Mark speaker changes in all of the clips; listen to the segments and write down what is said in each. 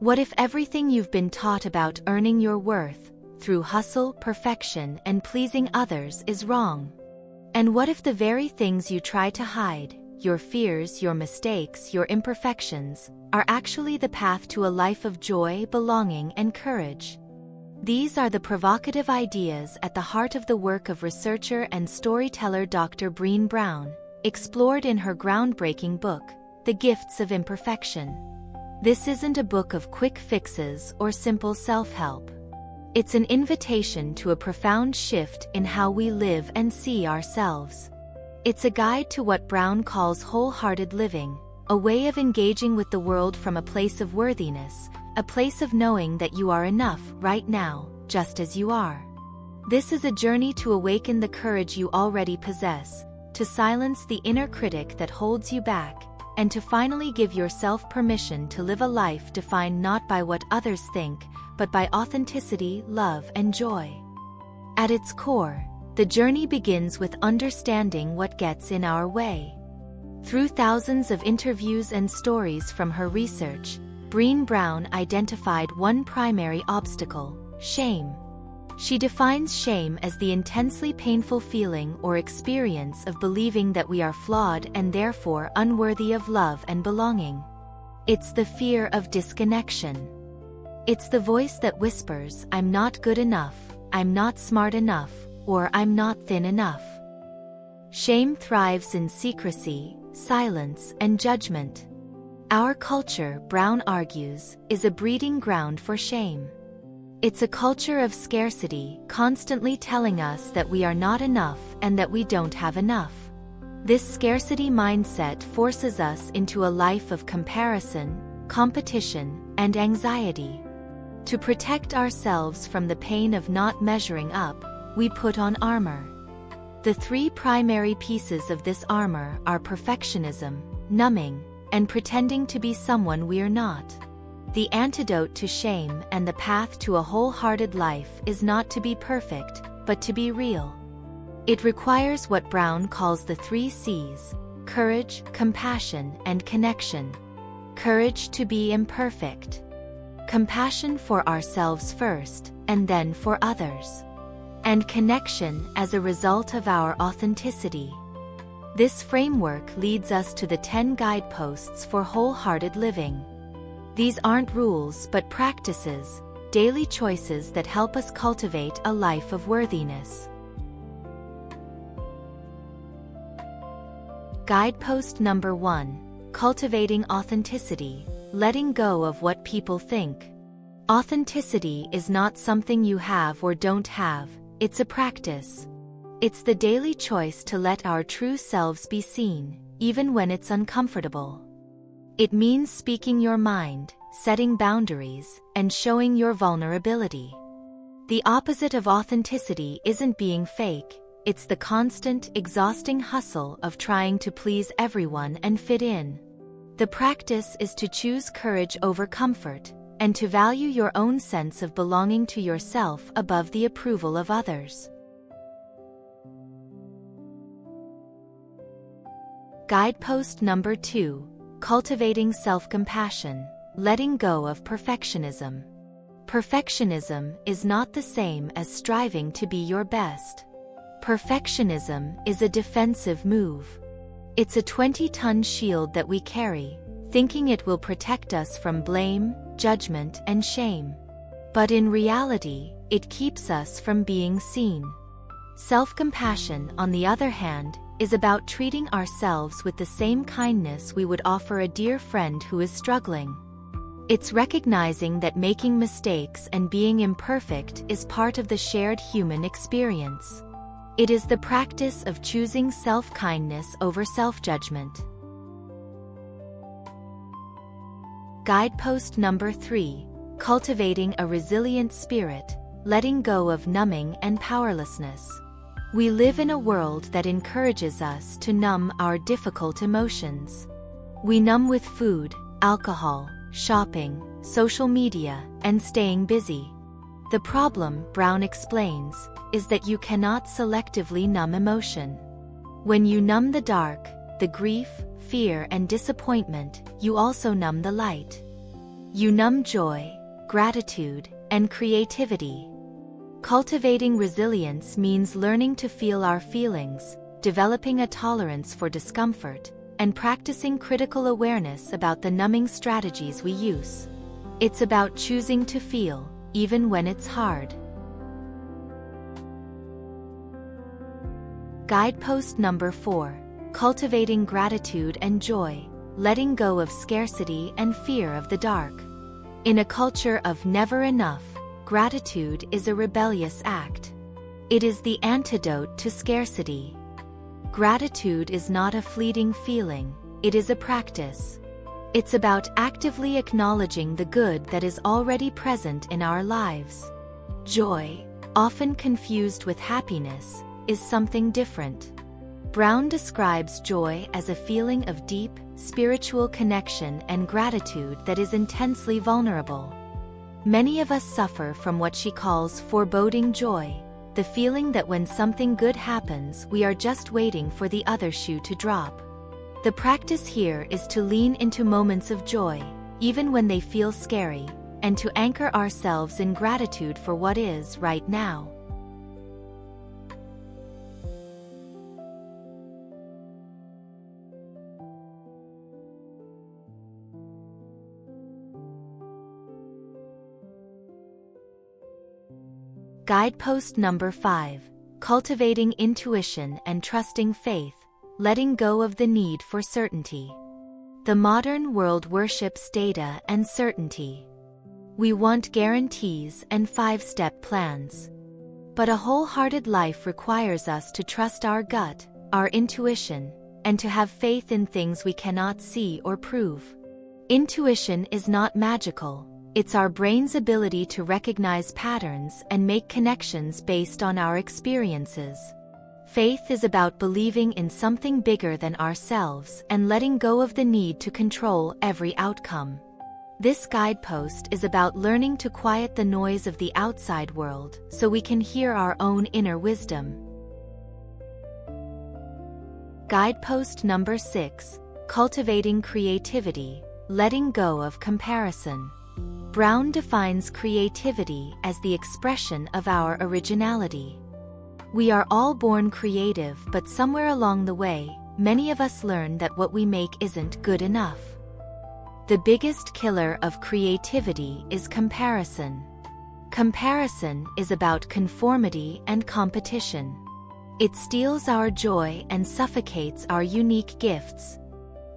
Speaker 1: What if everything you've been taught about earning your worth, through hustle, perfection, and pleasing others is wrong? And what if the very things you try to hide, your fears, your mistakes, your imperfections, are actually the path to a life of joy, belonging, and courage? These are the provocative ideas at the heart of the work of researcher and storyteller Dr. Brené Brown, explored in her groundbreaking book, The Gifts of Imperfection. This isn't a book of quick fixes or simple self-help. It's an invitation to a profound shift in how we live and see ourselves. It's a guide to what Brown calls wholehearted living, a way of engaging with the world from a place of worthiness, a place of knowing that you are enough right now, just as you are. This is a journey to awaken the courage you already possess, to silence the inner critic that holds you back, and to finally give yourself permission to live a life defined not by what others think, but by authenticity, love, and joy. At its core, the journey begins with understanding what gets in our way. Through thousands of interviews and stories from her research, Brené Brown identified one primary obstacle: shame. She defines shame as the intensely painful feeling or experience of believing that we are flawed and therefore unworthy of love and belonging. It's the fear of disconnection. It's the voice that whispers, "I'm not good enough, I'm not smart enough, or I'm not thin enough." Shame thrives in secrecy, silence, and judgment. Our culture, Brown argues, is a breeding ground for shame. It's a culture of scarcity, constantly telling us that we are not enough and that we don't have enough. This scarcity mindset forces us into a life of comparison, competition, and anxiety. To protect ourselves from the pain of not measuring up, we put on armor. The three primary pieces of this armor are perfectionism, numbing, and pretending to be someone we're not. The antidote to shame and the path to a wholehearted life is not to be perfect, but to be real. It requires what Brown calls the 3 C's: courage, compassion, and connection. Courage to be imperfect. Compassion for ourselves first, and then for others. And connection as a result of our authenticity. This framework leads us to the 10 guideposts for wholehearted living. These aren't rules but practices, daily choices that help us cultivate a life of worthiness. Guidepost number 1. Cultivating authenticity, letting go of what people think. Authenticity is not something you have or don't have, it's a practice. It's the daily choice to let our true selves be seen, even when it's uncomfortable. It means speaking your mind, setting boundaries, and showing your vulnerability. The opposite of authenticity isn't being fake, it's the constant, exhausting hustle of trying to please everyone and fit in. The practice is to choose courage over comfort, and to value your own sense of belonging to yourself above the approval of others. Guidepost number 2. Cultivating self-compassion, letting go of perfectionism. Perfectionism is not the same as striving to be your best. Perfectionism is a defensive move. It's a 20-ton shield that we carry, thinking it will protect us from blame, judgment, and shame. But in reality, it keeps us from being seen. Self-compassion, on the other hand, is about treating ourselves with the same kindness we would offer a dear friend who is struggling. It's recognizing that making mistakes and being imperfect is part of the shared human experience. It is the practice of choosing self-kindness over self-judgment. Guidepost number 3. Cultivating a resilient spirit, letting go of numbing and powerlessness. We live in a world that encourages us to numb our difficult emotions. We numb with food, alcohol, shopping, social media, and staying busy. The problem, Brown explains, is that you cannot selectively numb emotion. When you numb the dark, the grief, fear, and disappointment, you also numb the light. You numb joy, gratitude, and creativity. Cultivating resilience means learning to feel our feelings, developing a tolerance for discomfort, and practicing critical awareness about the numbing strategies we use. It's about choosing to feel, even when it's hard. Guidepost number 4. Cultivating gratitude and joy, letting go of scarcity and fear of the dark. In a culture of never enough, gratitude is a rebellious act. It is the antidote to scarcity. Gratitude is not a fleeting feeling, it is a practice. It's about actively acknowledging the good that is already present in our lives. Joy, often confused with happiness, is something different. Brown describes joy as a feeling of deep, spiritual connection and gratitude that is intensely vulnerable. Many of us suffer from what she calls foreboding joy, the feeling that when something good happens we are just waiting for the other shoe to drop. The practice here is to lean into moments of joy, even when they feel scary, and to anchor ourselves in gratitude for what is right now. Guidepost number 5. Cultivating intuition and trusting faith, letting go of the need for certainty. The modern world worships data and certainty. We want guarantees and 5-step plans. But a wholehearted life requires us to trust our gut, our intuition, and to have faith in things we cannot see or prove. Intuition is not magical. It's our brain's ability to recognize patterns and make connections based on our experiences. Faith is about believing in something bigger than ourselves and letting go of the need to control every outcome. This guidepost is about learning to quiet the noise of the outside world so we can hear our own inner wisdom. Guidepost number 6. Cultivating creativity, letting go of comparison. Brown defines creativity as the expression of our originality. We are all born creative, but somewhere along the way, many of us learn that what we make isn't good enough. The biggest killer of creativity is comparison. Comparison is about conformity and competition. It steals our joy and suffocates our unique gifts.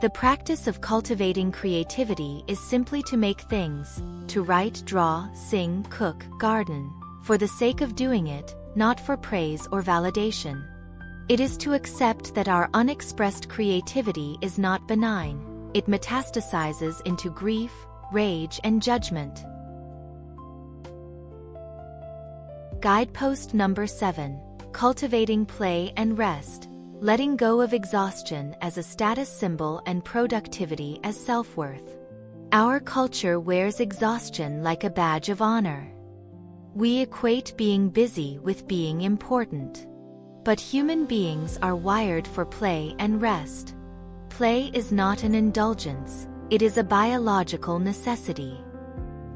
Speaker 1: The practice of cultivating creativity is simply to make things, to write, draw, sing, cook, garden, for the sake of doing it, not for praise or validation. It is to accept that our unexpressed creativity is not benign. It metastasizes into grief, rage, and judgment. Guidepost number 7. Cultivating play and rest, letting go of exhaustion as a status symbol and productivity as self-worth. Our culture wears exhaustion like a badge of honor. We equate being busy with being important. But human beings are wired for play and rest. Play is not an indulgence, it is a biological necessity.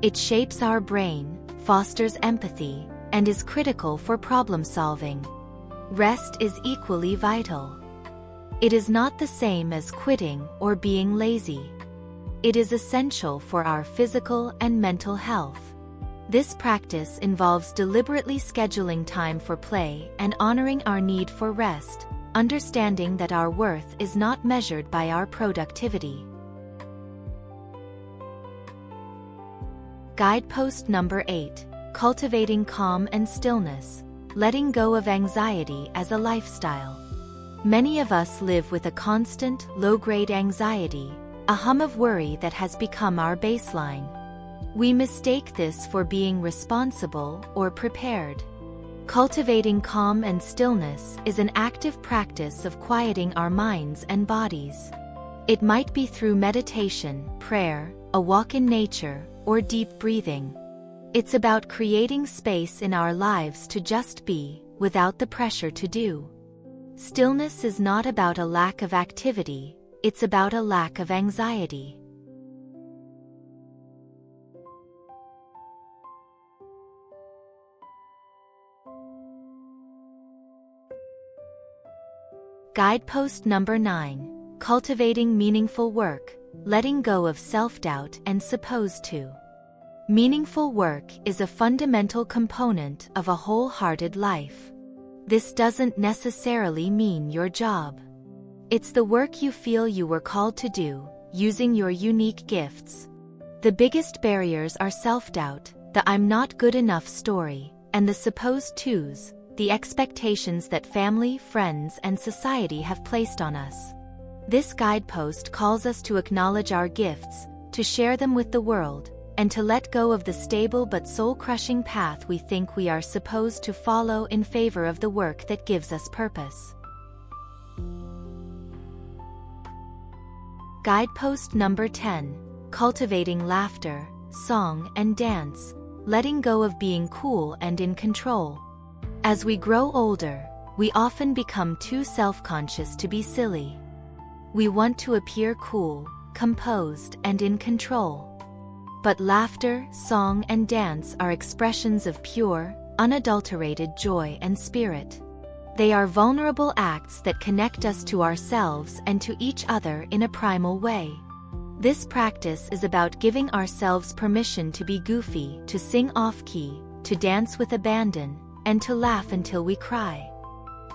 Speaker 1: It shapes our brain, fosters empathy, and is critical for problem solving. Rest is equally vital. It is not the same as quitting or being lazy. It is essential for our physical and mental health. This practice involves deliberately scheduling time for play and honoring our need for rest, understanding that our worth is not measured by our productivity. Guidepost number 8. Cultivating calm and stillness, letting go of anxiety as a lifestyle. Many of us live with a constant, low-grade anxiety, a hum of worry that has become our baseline. We mistake this for being responsible or prepared. Cultivating calm and stillness is an active practice of quieting our minds and bodies. It might be through meditation, prayer, a walk in nature, or deep breathing. It's about creating space in our lives to just be, without the pressure to do. Stillness is not about a lack of activity, it's about a lack of anxiety. Guidepost number 9. Cultivating meaningful work, letting go of self-doubt and supposed to. Meaningful work is a fundamental component of a wholehearted life. This doesn't necessarily mean your job. It's the work you feel you were called to do, using your unique gifts. The biggest barriers are self-doubt, the "I'm not good enough" story, and the supposed tos, the expectations that family, friends, and society have placed on us. This guidepost calls us to acknowledge our gifts, to share them with the world, and to let go of the stable but soul-crushing path we think we are supposed to follow in favor of the work that gives us purpose. Guidepost number 10. Cultivating laughter, song, and dance, letting go of being cool and in control. As we grow older, we often become too self-conscious to be silly. We want to appear cool, composed, and in control. But laughter, song, and dance are expressions of pure, unadulterated joy and spirit. They are vulnerable acts that connect us to ourselves and to each other in a primal way. This practice is about giving ourselves permission to be goofy, to sing off-key, to dance with abandon, and to laugh until we cry.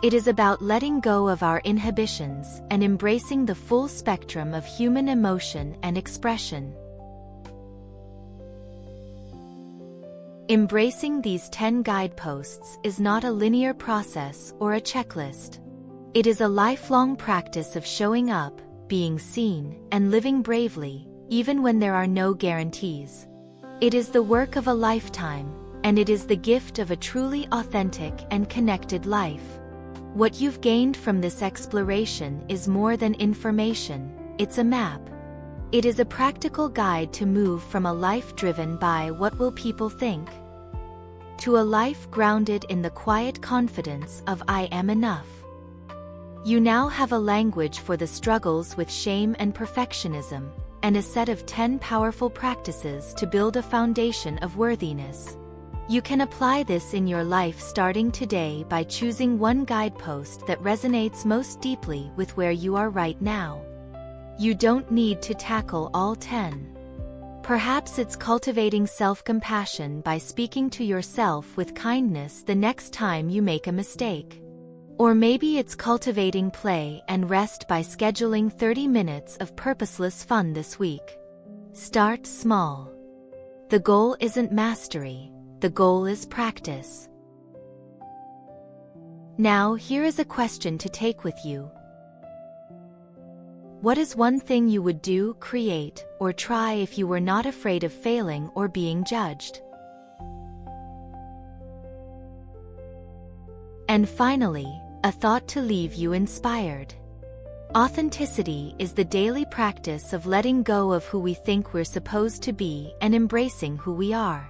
Speaker 1: It is about letting go of our inhibitions and embracing the full spectrum of human emotion and expression. Embracing these 10 guideposts is not a linear process or a checklist. It is a lifelong practice of showing up, being seen, and living bravely, even when there are no guarantees. It is the work of a lifetime, and it is the gift of a truly authentic and connected life. What you've gained from this exploration is more than information, it's a map. It is a practical guide to move from a life driven by "what will people think?" to a life grounded in the quiet confidence of "I am enough." You now have a language for the struggles with shame and perfectionism, and a set of 10 powerful practices to build a foundation of worthiness. You can apply this in your life starting today by choosing one guidepost that resonates most deeply with where you are right now. You don't need to tackle all 10. Perhaps it's cultivating self-compassion by speaking to yourself with kindness the next time you make a mistake. Or maybe it's cultivating play and rest by scheduling 30 minutes of purposeless fun this week. Start small. The goal isn't mastery, the goal is practice. Now, here is a question to take with you. What is one thing you would do, create, or try if you were not afraid of failing or being judged? And finally, a thought to leave you inspired. Authenticity is the daily practice of letting go of who we think we're supposed to be and embracing who we are.